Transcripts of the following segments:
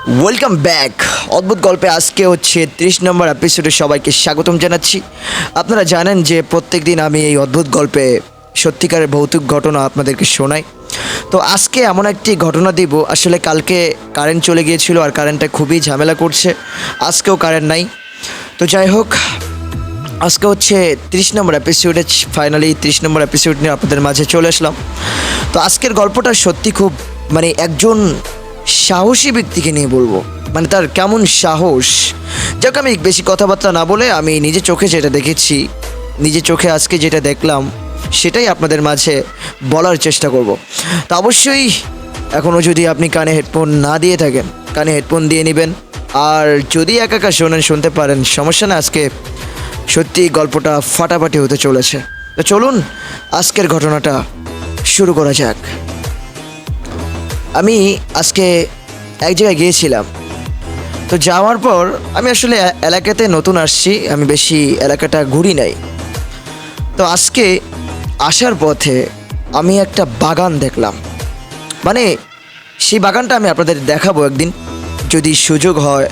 Welcome back. অদ্ভুত গল্পে আজকে হচ্ছে 30 নম্বর এপিসোডে সবাইকে স্বাগতম জানাচ্ছি। আপনারা জানেন যে প্রত্যেক দিন আমি এই অদ্ভুত গল্পে সত্যিকারের ভৌতিক ঘটনা আপনাদেরকে শোনাই। তো আজকে এমন একটি ঘটনা দিব, আসলে কালকে কারেন্ট চলে গিয়েছিল আর কারেন্টটা খুবই ঝামেলা করছে, আজকেও কারেন্ট নাই। তো যাই হোক, আজকে হচ্ছে 30 নম্বর এপিসোডে, ফাইনালি 30 নম্বর এপিসোড নিয়ে আপনাদের মাঝে চলে আসলাম। তো আজকের গল্পটা সত্যি খুব একজন সাহসী ব্যক্তিকে নিয়ে বলবো, তার কেমন সাহস। যাক, আমি বেশি কথাবার্তা না বলে আমি নিজে চোখে যেটা দেখেছি, নিজে চোখে আজকে যেটা দেখলাম সেটাই আপনাদের মাঝে বলার চেষ্টা করব। তো অবশ্যই এখনও যদি আপনি কানে হেডফোন না দিয়ে থাকেন, কানে হেডফোন দিয়ে নেবেন। আর যদি একা একা শুনতে পারেন, সমস্যা না। আজকে সত্যি গল্পটা ফাটাফাটি হতে চলেছে। তো চলুন আজকের ঘটনাটা শুরু করা যাক। আমি আজকে এক জায়গায় গিয়েছিলাম। তো যাওয়ার পর আমি আসলে এলাকাতে নতুন আসছি, আমি বেশি এলাকাটা ঘুরি নাই। তো আজকে আসার পথে আমি একটা বাগান দেখলাম। সেই বাগানটা আমি আপনাদের দেখাবো একদিন যদি সুযোগ হয়।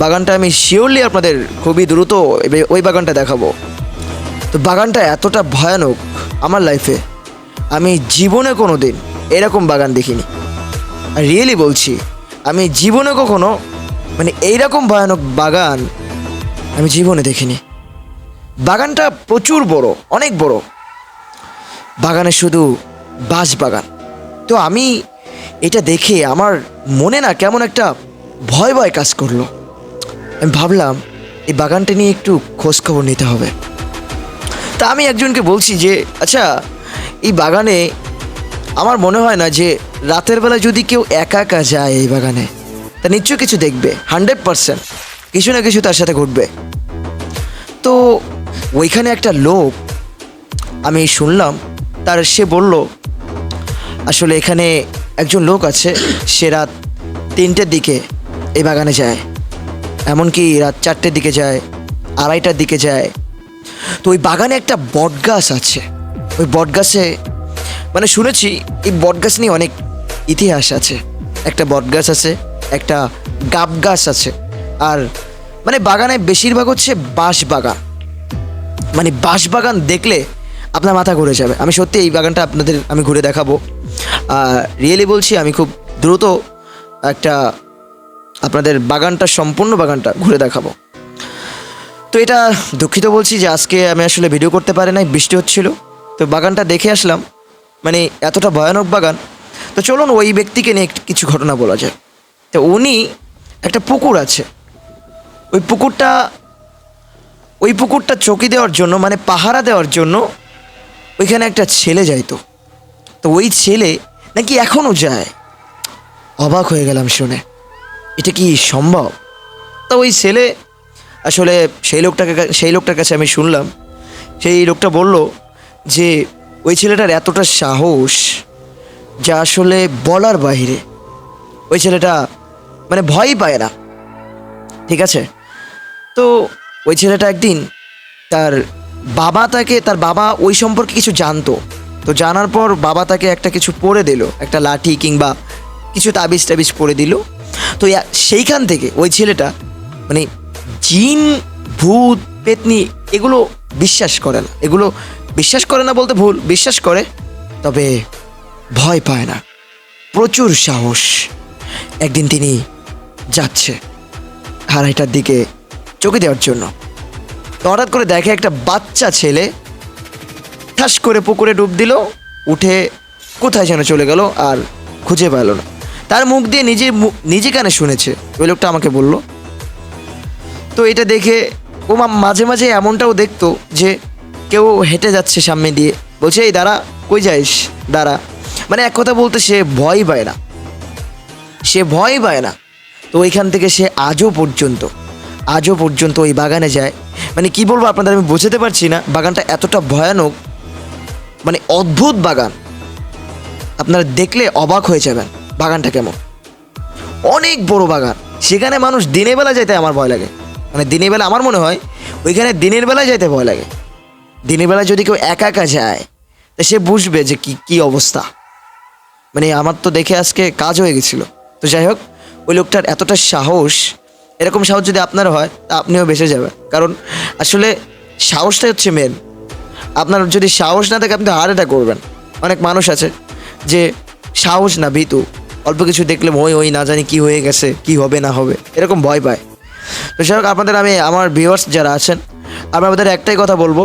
বাগানটা আমি শিওরলি আপনাদের খুবই দ্রুত ওই বাগানটা দেখাবো। তো বাগানটা এতটা ভয়ানক, আমার লাইফে আমি জীবনে কোনো দিন এরকম বাগান দেখিনি। আর রিয়েলি বলছি, আমি জীবনে কখনো এইরকম ভয়ানক বাগান আমি জীবনে দেখিনি। বাগানটা প্রচুর বড়, অনেক বড়। বাগানে শুধু বাঁশ বাগান। তো আমি এটা দেখে আমার মনে না কেমন একটা ভয় ভয় কাজ করলো। আমি ভাবলাম এই বাগানটা নিয়ে একটু খোঁজখবর নিতে হবে। তা আমি একজনকে বলছি যে আচ্ছা, এই বাগানে আমার মনে হয় না যে রাতের বেলা যদি কেউ একা একা যায় এই বাগানে, তা নিশ্চয়ই কিছু দেখবে, 100% কিছু না কিছু তার সাথে ঘটবে। তো ওইখানে একটা লোক আমি শুনলাম, সে বলল আসলে এখানে একজন লোক আছে, সে রাত 3টের দিকে এই বাগানে যায়, এমনকি রাত 4টের দিকে যায়, 2:30টার দিকে যায়। তো ওই বাগানে একটা বট গাছ আছে। ওই বট গাছে শুনেছি এই বট গাছ নিয়ে অনেক ইতিহাস আছে। একটা বট গাছ আছে, একটা গাব গাছ আছে, আর বাগানে বেশিরভাগ হচ্ছে বাঁশ বাগান। বাঁশ বাগান দেখলে আপনার মাথা ঘুরে যাবে। আমি সত্যি এই বাগানটা আপনাদের আমি ঘুরে দেখাবো। রিয়েলি বলছি, আমি খুব দ্রুত একটা আপনাদের বাগানটা, সম্পূর্ণ বাগানটা ঘুরে দেখাবো। তো এটা দুঃখিত বলছি যে আজকে আমি আসলে ভিডিও করতে পারি নাই, বৃষ্টি হচ্ছিল। তো বাগানটা দেখে আসলাম, এতটা ভয়ানক বাগান। তো চলুন ওই ব্যক্তিকে নিয়ে কিছু ঘটনা বলা যায়। তো উনি, একটা পুকুর আছে, ওই পুকুরটা চকি দেওয়ার জন্য, পাহারা দেওয়ার জন্য ওইখানে একটা ছেলে যাইতো। তো ওই ছেলে নাকি এখনও যায়। অবাক হয়ে গেলাম শুনে, এটা কি সম্ভব? তো ওই ছেলে আসলে সেই লোকটার কাছে আমি শুনলাম, সেই লোকটা বলল যে ওই ছেলেটার এতটা সাহস যা আসলে বলার বাইরে। ওই ছেলেটা ভয়ই পায় না, ঠিক আছে? তো ওই ছেলেটা একদিন তার বাবা ওই সম্পর্কে কিছু জানতো। তো জানার পর বাবা তাকে একটা কিছু পরে দিল, একটা লাঠি কিংবা কিছু তাবিজ টাবিজ পরে দিল। তো সেইখান থেকে ওই ছেলেটা জিন, ভূত, পেতনি এগুলো বিশ্বাস করে না বলতে ভুল, বিশ্বাস করে, তবে ভয় পায় না, প্রচুর সাহস। একদিন তিনি যাচ্ছে 2:30টার দিকে চকি দেওয়ার জন্য। তো হঠাৎ করে দেখে একটা বাচ্চা ছেলে ঠাস করে পুকুরে ডুব দিল, উঠে কোথায় যেন চলে গেল, আর খুঁজে পেল না। তার মুখ দিয়ে নিজে কানে শুনেছে, ওই লোকটা আমাকে বলল। তো এটা দেখে ও মাঝে মাঝে এমনটাও দেখতো যে কেউ হেঁটে যাচ্ছে সামনে দিয়ে, বলছে এই দাঁড়া, কই যাইস, দাঁড়া। এক কথা বলতে সে ভয় পায় না। তো ওইখান থেকে সে আজও পর্যন্ত ওই বাগানে যায়। কি বলবো আপনাদের, আমি বোঝাতে পারছি না। বাগানটা এতটা ভয়ানক, অদ্ভুত বাগান, আপনারা দেখলে অবাক হয়ে যাবেন বাগানটা কেমন। অনেক বড় বাগান, সেখানে মানুষ দিনের বেলা যেতে আমার ভয় লাগে। দিনের বেলা আমার মনে হয় ওইখানে দিনের বেলা যেতে ভয় লাগে। দিনের বেলা যদি কেউ একা একা যায়, তা সে বুঝবে যে কি অবস্থা। আমার তো দেখে আজকে কাজ হয়ে গেছিলো। তো যাই হোক, ওই লোকটার এতটা সাহস, এরকম সাহস যদি আপনার হয় তা আপনিও বেঁচে যাবেন। কারণ আসলে সাহসটাই হচ্ছে মেন। আপনার যদি সাহস না থাকে আপনি হার্ট অ্যাটাক করবেন। অনেক মানুষ আছে যে সাহস না, ভীতু, অল্প কিছু দেখলে ওই না জানি কি হয়ে গেছে, কি হবে না হবে, এরকম ভয় পায়। তো যাই হোক, আপনাদের আমি আমার ভিউয়ার্স যারা আছেন, আমি আপনাদের একটাই কথা বলবো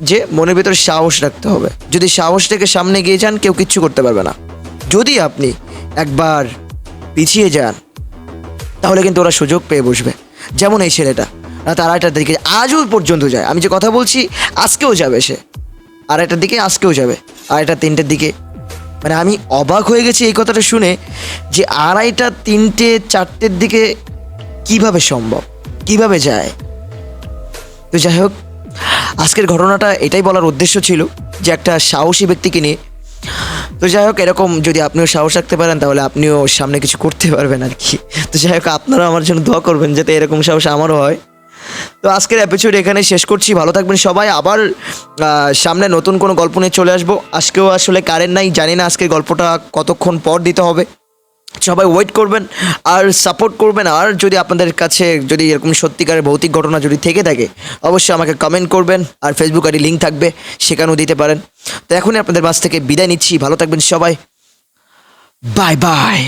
যে মনের ভিতরে সাহস রাখতে হবে। যদি সাহস থেকে সামনে গিয়ে যান কেউ কিচ্ছু করতে পারবে না। যদি আপনি একবার পিছিয়ে যান তাহলে কিন্তু ওরা সুযোগ পেয়ে বসবে। যেমন এই ছেলেটা রাত 2:30টার দিকে আজও পর্যন্ত যায়, আমি যে কথা বলছি আজকেও যাবে সে 2:30টার দিকে, আজকেও যাবে 2:30, 3টের দিকে। মানে আমি অবাক হয়ে গেছি এই কথাটা শুনে যে 2:30, 3টে, 4টের দিকে কিভাবে সম্ভব, কিভাবে যায়। তো যাই হোক, আজকের ঘটনাটা এটাই বলার উদ্দেশ্য ছিল যে একটা সাহসী ব্যক্তিকে নিয়ে। তো যাই হোক, এরকম যদি আপনিও সাহস রাখতে পারেন তাহলে আপনিও সামনে কিছু করতে পারবেন আর কি। তো যাই হোক, আপনারা আমার জন্য দোয়া করবেন যাতে এরকম সাহস আমারও হয়। তো আজকের এপিসোড এখানে শেষ করছি। ভালো থাকবেন সবাই। আবার সামনে নতুন কোনো গল্প নিয়ে চলে আসবো। আজকেও আসলে কারেন্ট নাই, জানি না আজকের গল্পটা কতক্ষণ পর দিতে হবে। সবাই ওয়েট করবেন আর সাপোর্ট করবেন। আর যদি আপনাদের কাছে যদি এরকম সত্যিকারের ভৌতিক ঘটনা যদি থেকে থাকে অবশ্যই আমাকে কমেন্ট করবেন। আর ফেসবুক আইডি লিঙ্ক থাকবে, সেখানেও দিতে পারেন। তো এখনই আপনাদের মাঝ থেকে বিদায় নিচ্ছি। ভালো থাকবেন সবাই। Bye bye.